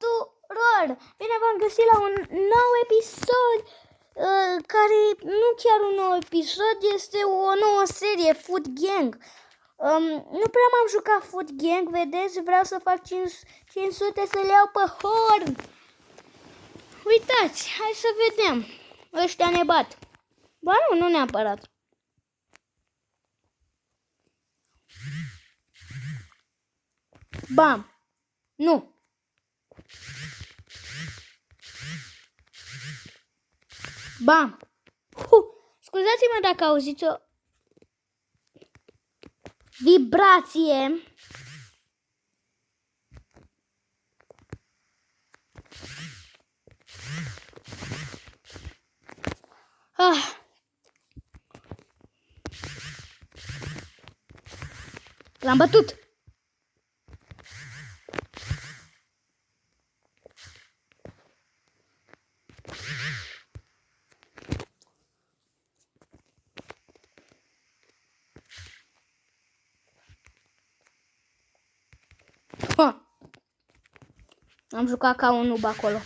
tuturor! Bine v-am găsit la un nou episod, care nu chiar un nou episod, este o nouă serie, Food Gang. Nu prea m-am jucat Food Gang, vedeți, vreau să fac 500 să le iau pe horn. Uitați, hai să vedem, ăștia ne bat. Ba nu neapărat. Bam! Nu! Bam! Scuzați-mă dacă auziți o vibrație. L-am bătut! Am jucat ca un noob acolo.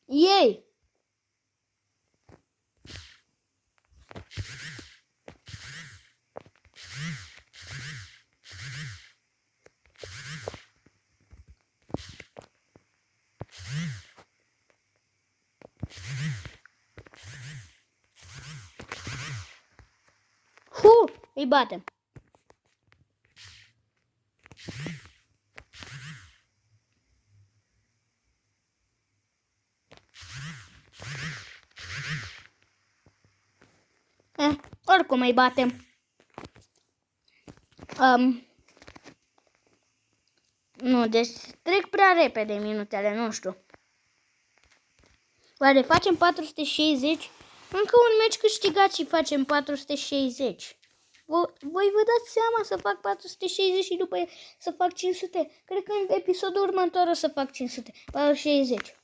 Ei! Îi batem. Oricum îi batem. Nu, deci trec prea repede minutele, nu știu. Oare facem 460? Încă un meci câștigat și facem 460. Voi vă dați seama să fac 460 și după să fac 500? Cred că în episodul următor o să fac 500. 460.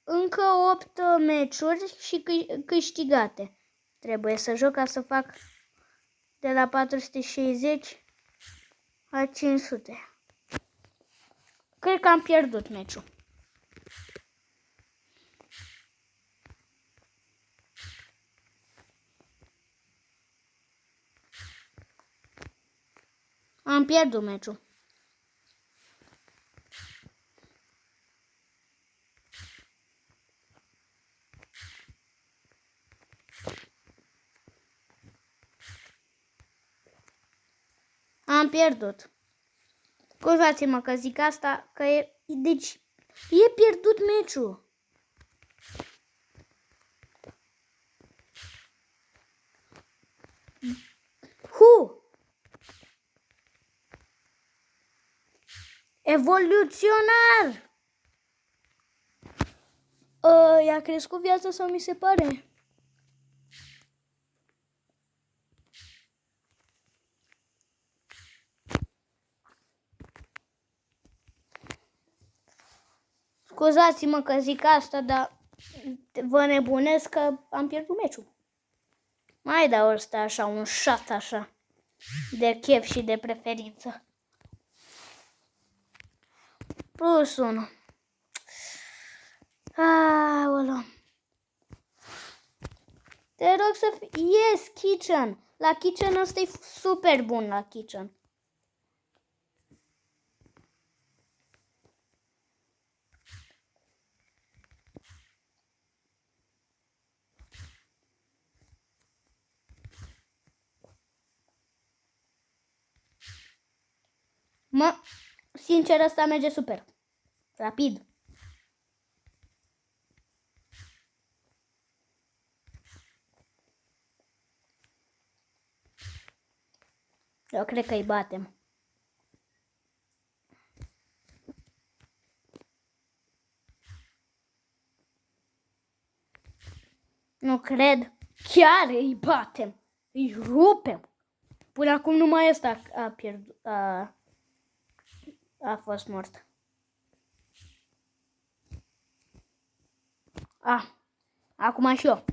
Încă 8 meciuri și câștigate. Trebuie să joc ca să fac de la 460 la 500. Cred că am pierdut meciul. Am pierdut meciul. Am pierdut. Scuzați-mă că zic asta, că deci e pierdut meciul. Evoluționar! I-a crescut viața sau mi se pare? Scuzați-mă că zic asta, dar vă nebunesc că am pierdut meciul. Mai dau ăsta așa, un shot așa, de chef și de preferință. Plus 1. Aoleu. Te rog să fii... Yes, kitchen. La kitchen ăsta e super bun la kitchen. Sincer, ăsta merge super. Rapid. Eu cred că îi batem. Nu cred. Chiar îi batem. Îi rupem. Până acum numai ăsta a pierdut. A fost mort. Acum și eu.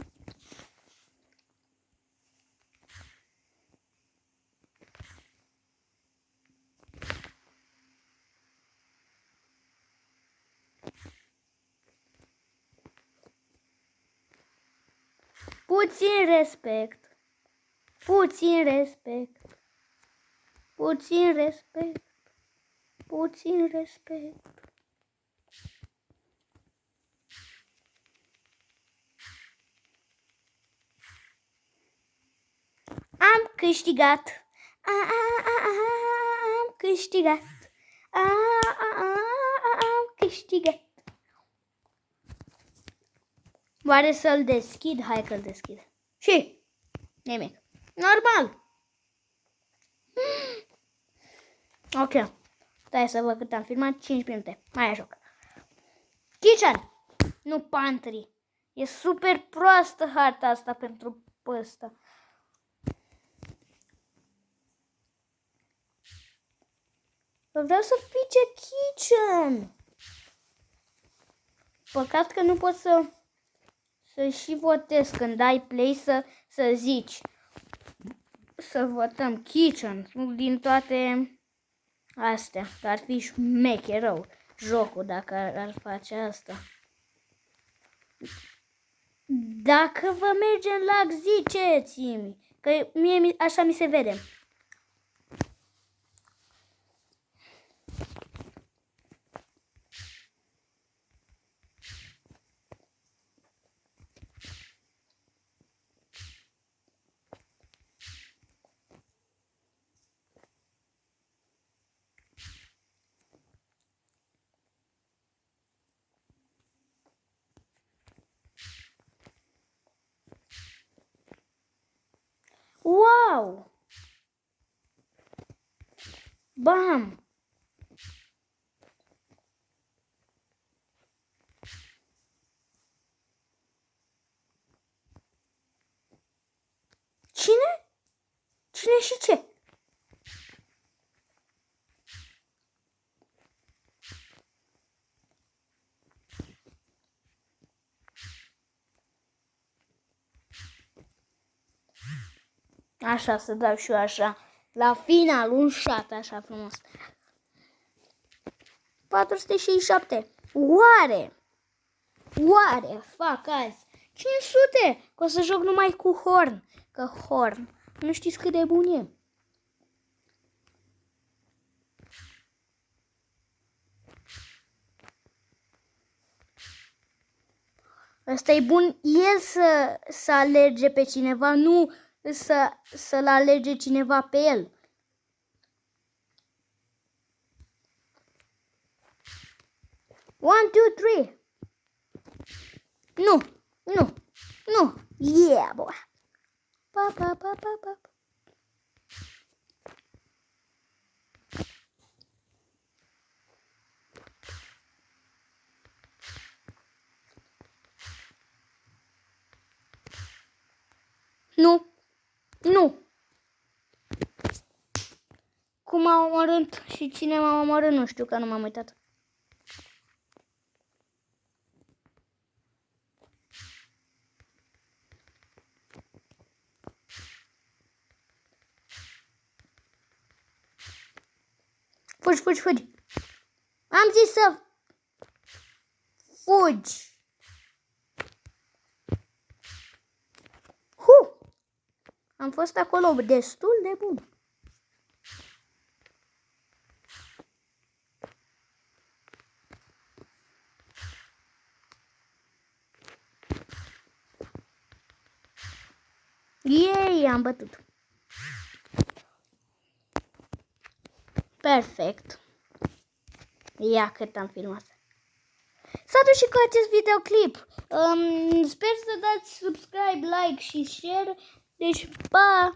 Puțin respect. Puțin respect. Puțin respect. Puțin respect. Am câștigat. Am câștigat. Am câștigat. Oare să-l deschid? Hai că-l deschid. Și nimic. Normal. Ok. Stai să văd cât am filmat. 5 minute. Mai joc. Kitchen. Nu pantry. E super proastă harta asta pentru ăsta. Vreau să fie kitchen. Păcat că nu pot să și votez când dai play să zici. Să votăm kitchen din toate astea. Ar fi șmecher rău jocul dacă ar face asta. Dacă vă merge în lag, ziceți-mi. Că mie așa mi se vede. Wow! Bam! Cine? Cine și ce? Așa, să dau și eu așa. La final, un shot așa frumos. 467. Oare fac azi 500? Că o să joc numai cu Horn. Că Horn, nu știți cât de bun e. Ăsta e bun el să alerge pe cineva, nu să-l alege cineva pe el. One, two, three. Nu. Yeah, boy. Pa, pa, pa, pa, pa. Nu. Cum m-a omorât și cine m-a omorât, nu știu, că nu m-am uitat. Fugi. Am zis să fugi. Am fost acolo destul de bun. Yay, am bătut. Perfect. Ia cât am filmat. S-a dus și cu acest videoclip. Sper să dați subscribe, like și share. Deci, pa!